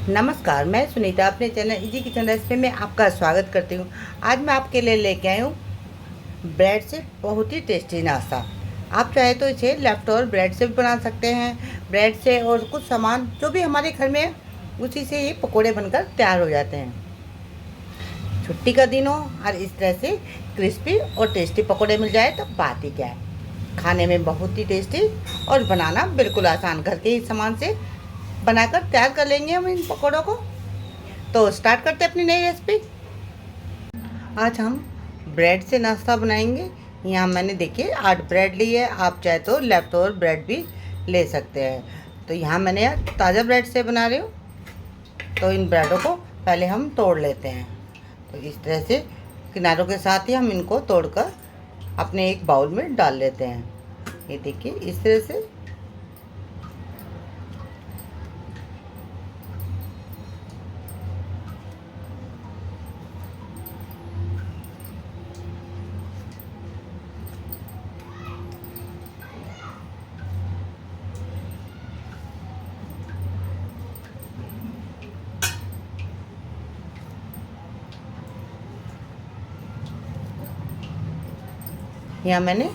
नमस्कार, मैं सुनीता अपने चैनल इजी किचन रेसिपी में आपका स्वागत करती हूँ। आज मैं आपके लिए लेके आई हूँ ब्रेड से बहुत ही टेस्टी नाश्ता। आप चाहे तो इसे लेफ्ट ओवर ब्रेड से भी बना सकते हैं। ब्रेड से और कुछ सामान जो भी हमारे घर में है उसी से ये पकोड़े बनकर तैयार हो जाते हैं। छुट्टी का दिन हो और इस तरह से क्रिस्पी और टेस्टी पकोड़े मिल जाए तो बात ही क्या है। खाने में बहुत ही टेस्टी और बनाना बिल्कुल आसान, घर के ही सामान से बनाकर तैयार कर लेंगे हम इन पकौड़ों को। तो स्टार्ट करते हैं अपनी नई रेसिपी। आज हम ब्रेड से नाश्ता बनाएंगे। यहाँ मैंने देखिए 8 ब्रेड ली है, आप चाहे तो लेफ्ट ओवर ब्रेड भी ले सकते हैं। तो यहाँ मैंने यार ताज़ा ब्रेड से बना रही हूँ। तो इन ब्रेडों को पहले हम तोड़ लेते हैं। तो इस तरह से किनारों के साथ ही हम इनको तोड़कर अपने एक बाउल में डाल लेते हैं। ये देखिए इस तरह से। यहाँ मैंने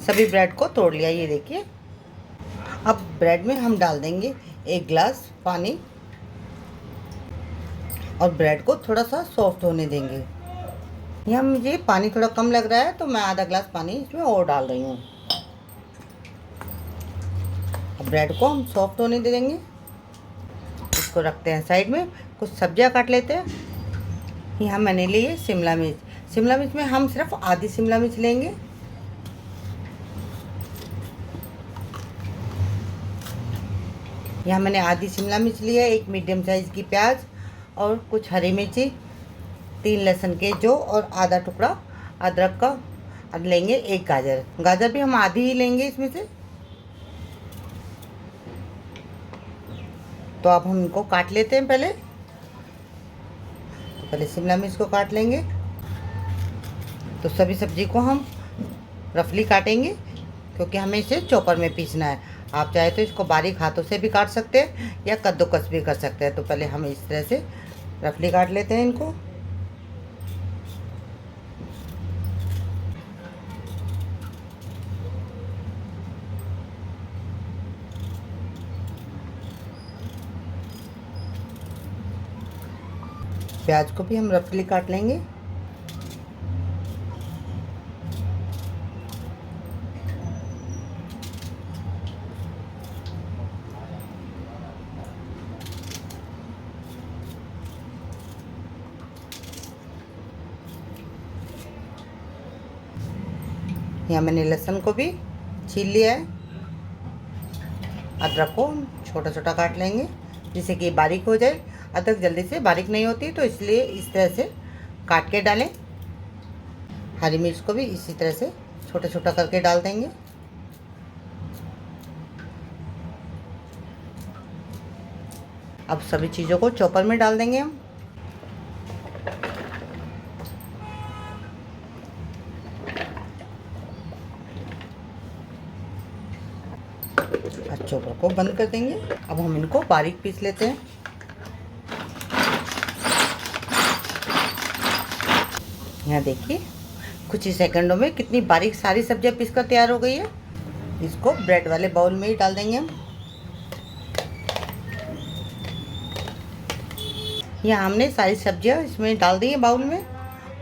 सभी ब्रेड को तोड़ लिया, ये देखिए। अब ब्रेड में हम डाल देंगे 1 गिलास पानी और ब्रेड को थोड़ा सा सॉफ्ट होने देंगे। यहाँ मुझे पानी थोड़ा कम लग रहा है तो मैं आधा गिलास पानी इसमें और डाल रही हूँ। अब ब्रेड को हम सॉफ्ट होने दे देंगे। इसको रखते हैं साइड में। कुछ सब्जियाँ काट लेते हैं। यहाँ मैंने ली है शिमला मिर्च। शिमला मिर्च में हम सिर्फ आधी शिमला मिर्च लेंगे। यहाँ मैंने आधी शिमला मिर्च ली है, 1 मीडियम साइज़ की प्याज और कुछ हरी मिर्ची, 3 लहसुन के जो और आधा टुकड़ा अदरक का। अब लेंगे 1 गाजर। गाजर भी हम आधी ही लेंगे इसमें से। तो अब हम इनको काट लेते हैं पहले। तो पहले शिमला मिर्च को काट लेंगे। तो सभी सब्जी को हम रफली काटेंगे क्योंकि हमें इसे चॉपर में पीसना है। आप चाहे तो इसको बारीक हाथों से भी काट सकते हैं या कद्दूकस भी कर सकते हैं। तो पहले हम इस तरह से रफली काट लेते हैं इनको। प्याज को भी हम रफली काट लेंगे। यहाँ मैंने लहसुन को भी छील लिया है। अदरक को छोटा छोटा काट लेंगे जिससे कि बारीक हो जाए। अदरक जल्दी से बारीक नहीं होती तो इसलिए इस तरह से काट के डालें। हरी मिर्च को भी इसी तरह से छोटा छोटा करके डाल देंगे। अब सभी चीज़ों को चॉपर में डाल देंगे हम। चॉपर को बंद कर देंगे। अब हम इनको बारीक पीस लेते हैं। यहाँ देखिए कुछ ही सेकंडों में कितनी बारीक सारी सब्जियां पीस कर तैयार हो गई है। इसको ब्रेड वाले बाउल में ही डाल देंगे हम। यहाँ हमने सारी सब्जियां इसमें डाल दी है बाउल में।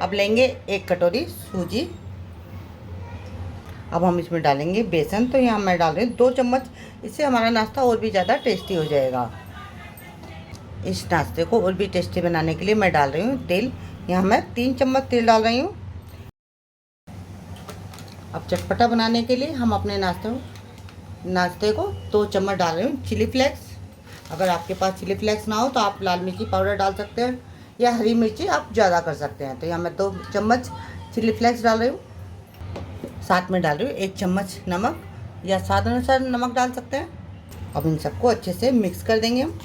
अब लेंगे 1 कटोरी सूजी। अब हम इसमें डालेंगे बेसन। तो यहाँ मैं डाल रही हूँ 2 चम्मच। इससे हमारा नाश्ता और भी ज़्यादा टेस्टी हो जाएगा। इस नाश्ते को और भी टेस्टी बनाने के लिए मैं डाल रही हूँ तेल। यहाँ मैं 3 चम्मच तेल डाल रही हूँ। अब चटपटा बनाने के लिए हम अपने नाश्ते को 2 चम्मच डाल रही हूँ चिली फ्लेक्स। अगर आपके पास चिली फ्लेक्स ना हो तो आप लाल मिर्ची पाउडर डाल सकते हैं या हरी मिर्ची आप ज़्यादा कर सकते हैं। तो यहाँ मैं 2 चम्मच चिली फ्लेक्स डाल रही हूँ। साथ में डाल रही हूँ 1 चम्मच नमक या स्वाद अनुसार नमक डाल सकते हैं। अब इन सबको अच्छे से मिक्स कर देंगे हम।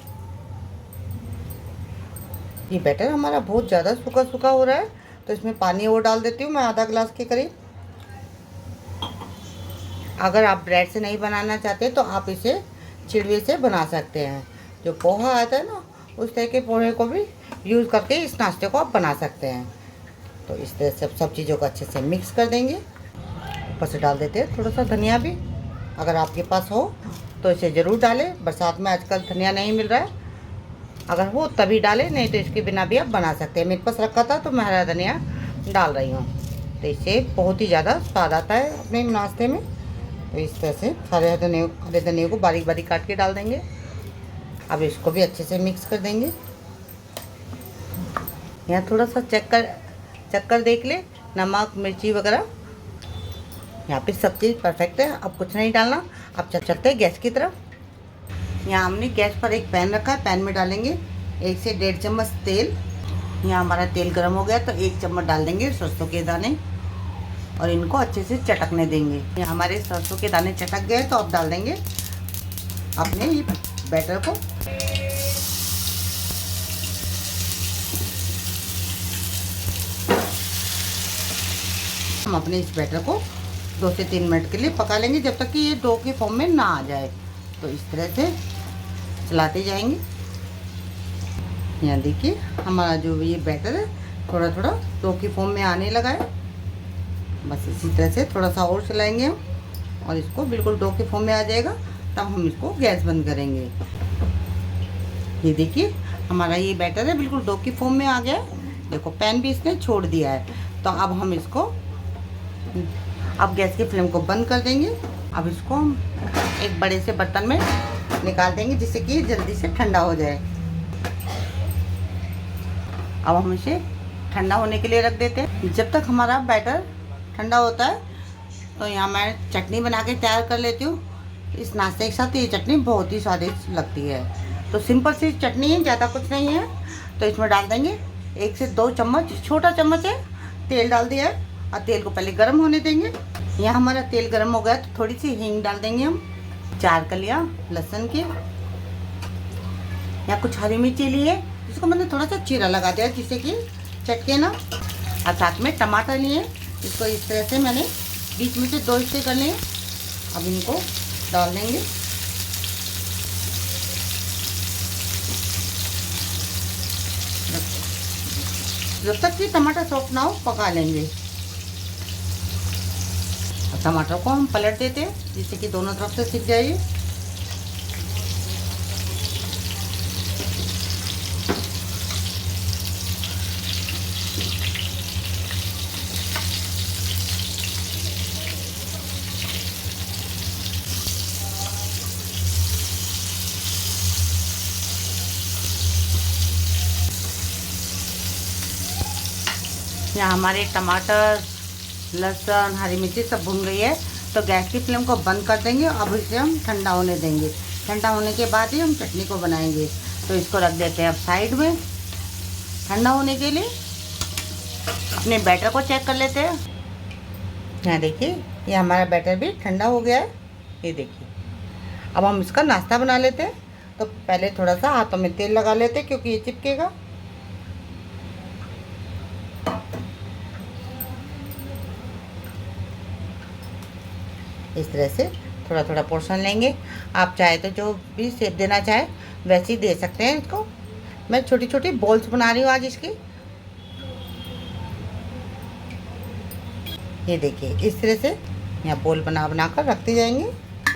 ये बैटर हमारा बहुत ज़्यादा सूखा सूखा हो रहा है तो इसमें पानी और डाल देती हूँ मैं आधा गिलास के करीब। अगर आप ब्रेड से नहीं बनाना चाहते तो आप इसे चिड़वे से बना सकते हैं। जो पोहा आता है ना उस तरह के पोहे को भी यूज़ करके इस नाश्ते को आप बना सकते हैं। तो इस तरह से सब चीज़ों को अच्छे से मिक्स कर देंगे। ऊपर से डाल देते हैं थोड़ा सा धनिया भी, अगर आपके पास हो तो इसे ज़रूर डालें। बरसात में आजकल धनिया नहीं मिल रहा है, अगर हो तभी डालें, नहीं तो इसके बिना भी आप बना सकते हैं। मेरे पास रखा था तो मैं हरा धनिया डाल रही हूँ। तो इससे बहुत ही ज़्यादा स्वाद आता है अपने नाश्ते में। तो इस तरह से हरे धनिया को बारीक बारीक काट के डाल देंगे। अब इसको भी अच्छे से मिक्स कर देंगे। यहाँ थोड़ा सा चेक कर देख ले, नमक मिर्ची वगैरह। यहाँ पे सब चीज़ परफेक्ट है, अब कुछ नहीं डालना। अब चलते हैं गैस की तरफ। यहाँ हमने गैस पर एक पैन रखा है, पैन में डालेंगे 1 से 1.5 चम्मच तेल। यहाँ हमारा तेल गर्म हो गया तो 1 चम्मच डाल देंगे सरसों के दाने और इनको अच्छे से चटकने देंगे। यहाँ हमारे सरसों के दाने चटक गए तो अब डाल देंगे अपने ये बैटर को। हम अपने इस बैटर को 2 से 3 मिनट के लिए पका लेंगे, जब तक कि ये डो के फॉर्म में ना आ जाए। तो इस तरह से चलाते जाएंगे। यहाँ देखिए हमारा जो ये बैटर है थोड़ा थोड़ा डो के फॉर्म में आने लगा है। बस इसी तरह से थोड़ा सा और चलाएंगे हम और इसको बिल्कुल डो के फॉर्म में आ जाएगा, तब हम इसको गैस बंद करेंगे। ये देखिए हमारा ये बैटर है बिल्कुल डो के फॉर्म में आ गया है। देखो पैन भी इसने छोड़ दिया है। तो अब हम इसको, अब गैस की फ्लेम को बंद कर देंगे। अब इसको हम एक बड़े से बर्तन में निकाल देंगे जिससे कि जल्दी से ठंडा हो जाए। अब हम इसे ठंडा होने के लिए रख देते हैं। जब तक हमारा बैटर ठंडा होता है तो यहाँ मैं चटनी बना के तैयार कर लेती हूँ। इस नाश्ते के साथ ये चटनी बहुत ही स्वादिष्ट लगती है। तो सिंपल सी चटनी है, ज़्यादा कुछ नहीं है। तो इसमें डाल देंगे 1 से 2 चम्मच, छोटा चम्मच है, तेल डाल दिया है और तेल को पहले गर्म होने देंगे। यहाँ हमारा तेल गर्म हो गया तो थोड़ी सी हींग डाल देंगे हम, 4 कलियाँ लहसुन की। यहाँ कुछ हरी मिर्ची ली है, इसको मैंने थोड़ा सा चीरा लगा दिया जिससे कि चटके ना। और साथ में टमाटर लिए, इसको इस तरह से मैंने बीच में से 2 हिस्से कर लिए। अब इनको डाल देंगे। जब तक कि टमाटर सॉफ्ट ना हो पका लेंगे। और टमाटर को हम पलट देते हैं जिससे कि दोनों तरफ से सिक जाए। यहाँ हमारे टमाटर लहसुन हरी मिर्ची सब भून गई है। तो गैस की फ्लेम को बंद कर देंगे। अब इसे हम ठंडा होने देंगे। ठंडा होने के बाद ही हम चटनी को बनाएंगे। तो इसको रख देते हैं अब साइड में ठंडा होने के लिए। अपने बैटर को चेक कर लेते हैं। यहाँ देखिए ये हमारा बैटर भी ठंडा हो गया है। ये देखिए अब हम इसका नाश्ता बना लेते हैं। तो पहले थोड़ा सा हाथों में तेल लगा लेते हैं क्योंकि ये चिपकेगा। इस तरह से थोड़ा थोड़ा पोर्शन लेंगे। आप चाहे तो जो भी शेप देना चाहे वैसे ही दे सकते हैं इसको। मैं छोटी छोटी बॉल्स बना रही हूँ आज इसकी। ये देखिए इस तरह से यहाँ बॉल बना कर रखते जाएंगे।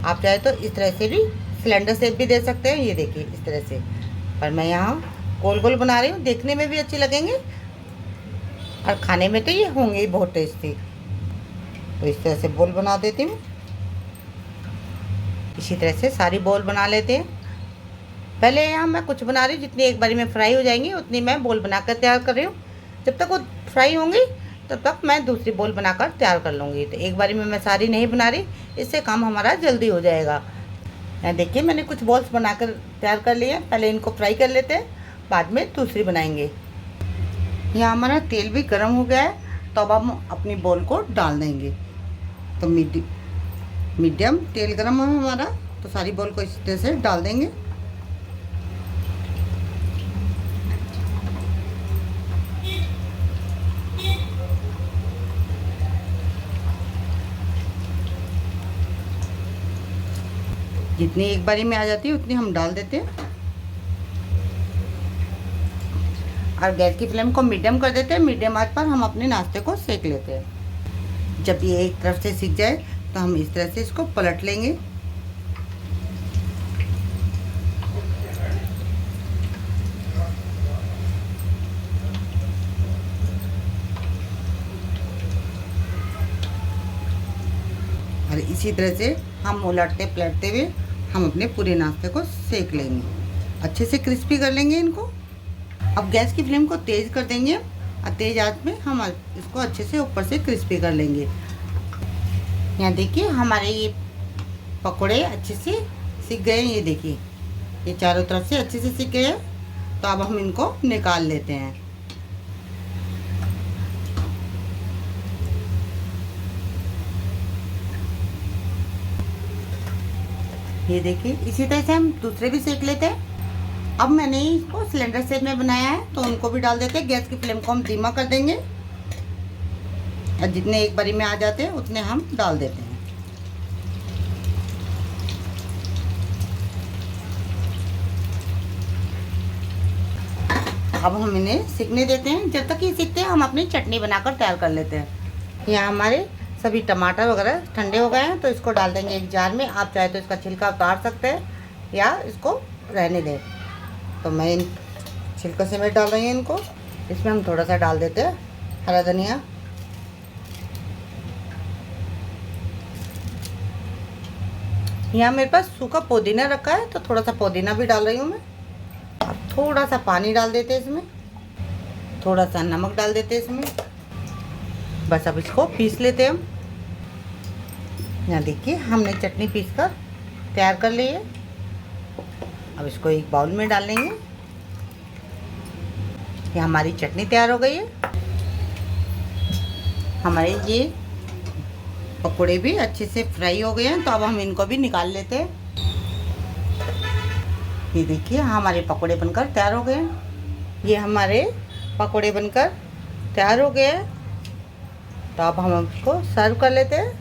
आप चाहे तो इस तरह से भी सिलेंडर शेप भी दे सकते हैं। ये देखिए इस तरह से, पर मैं यहाँ गोल गोल बना रही हूँ, देखने में भी अच्छे लगेंगे और खाने में तो ये होंगे ही बहुत टेस्टी। तो इस तरह से बॉल बना देती हूँ। इसी तरह से सारी बॉल बना लेते हैं। पहले यहाँ मैं कुछ बना रही हूँ, जितनी एक बारी में फ्राई हो जाएंगी उतनी मैं बॉल बनाकर तैयार कर रही हूँ। जब तक वो फ्राई होंगी तब तक मैं दूसरी बॉल बनाकर तैयार कर लूँगी। तो एक बारी में मैं सारी नहीं बना रही, इससे काम हमारा जल्दी हो जाएगा। यहाँ देखिए मैंने कुछ बॉल्स बनाकर तैयार कर लिए हैं। पहले इनको फ्राई कर लेते हैं, बाद में दूसरी बनाएंगे। यहाँ हमारा तेल भी गर्म हो गया है, तो अब हम अपनी बॉल को डाल देंगे। तो मीडियम तेल गर्म है हमारा, तो सारी बॉल को इस तरह से डाल देंगे। जितनी एक बारी में आ जाती है उतनी हम डाल देते हैं। और गैस की फ्लेम को मीडियम कर देते हैं। मीडियम आंच पर हम अपने नाश्ते को सेक लेते हैं। जब ये एक तरफ से सिक जाए तो हम इस तरह से इसको पलट लेंगे। और इसी तरह से हम उलटते पलटते हुए हम अपने पूरे नाश्ते को सेक लेंगे, अच्छे से क्रिस्पी कर लेंगे इनको। अब गैस की फ्लेम को तेज़ कर देंगे और तेज़ आंच में हम इसको अच्छे से ऊपर से क्रिस्पी कर लेंगे। यहाँ देखिए हमारे ये पकोड़े अच्छे से सिक गए हैं। ये देखिए ये चारों तरफ से अच्छे से सिक गए हैं। तो अब हम इनको निकाल लेते हैं। ये देखिए इसी तरह से हम दूसरे भी सेक लेते हैं। अब मैंने इसको सिलेंडर शेप में बनाया है तो उनको भी डाल देते हैं। गैस की फ्लेम को हम धीमा कर देंगे और जितने एक बारी में आ जाते हैं उतने हम डाल देते हैं। अब हम इन्हें सिकने देते हैं। जब तक ये सिकते हैं हम अपनी चटनी बनाकर तैयार कर लेते हैं। यहाँ हमारे सभी टमाटर वगैरह ठंडे हो गए हैं तो इसको डाल देंगे एक जार में। आप चाहे तो इसका छिलका उतार सकते हैं या इसको रहने दें। तो मैं इन छिलकों से मैं डाल रही हूँ इनको। इसमें हम थोड़ा सा डाल देते हैं हरा धनिया। यहाँ मेरे पास सूखा पुदीना रखा है तो थोड़ा सा पुदीना भी डाल रही हूँ मैं। अब थोड़ा सा पानी डाल देते हैं इसमें, थोड़ा सा नमक डाल देते हैं इसमें। बस अब इसको पीस लेते हैं हम। यहाँ देखिए हमने चटनी पीस कर तैयार कर ली है। अब इसको एक बाउल में डाल लेंगे। ये हमारी चटनी तैयार हो गई है। हमारे ये पकोड़े भी अच्छे से फ्राई हो गए हैं तो अब हम इनको भी निकाल लेते हैं। ये देखिए हमारे पकोड़े बनकर तैयार हो गए हैं। ये हमारे पकोड़े बनकर तैयार हो गए हैं तो अब हम इसको सर्व कर लेते हैं।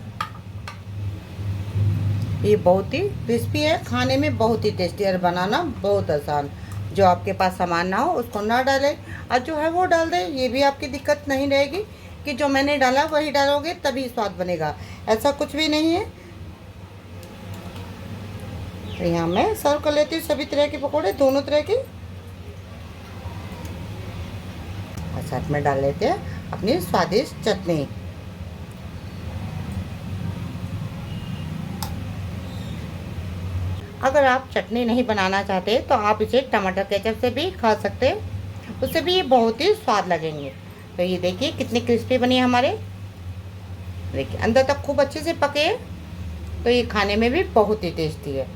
ये बहुत ही क्रिस्पी है, खाने में बहुत ही टेस्टी और बनाना बहुत आसान। जो आपके पास सामान ना हो उसको ना डालें और जो है वो डाल दें। ये भी आपकी दिक्कत नहीं रहेगी कि जो मैंने डाला वही डालोगे तभी स्वाद बनेगा, ऐसा कुछ भी नहीं है। तो यहाँ मैं सर्व कर लेती हूँ सभी तरह के पकोड़े, दोनों तरह के। और साथ में डाल लेते हैं अपनी स्वादिष्ट चटनी। अगर आप चटनी नहीं बनाना चाहते तो आप इसे टमाटर केचप से भी खा सकते हैं, उससे भी ये बहुत ही स्वाद लगेंगे। तो ये देखिए कितनी क्रिस्पी बनी है हमारे। देखिए अंदर तक खूब अच्छे से पके हैं तो ये खाने में भी बहुत ही टेस्टी है।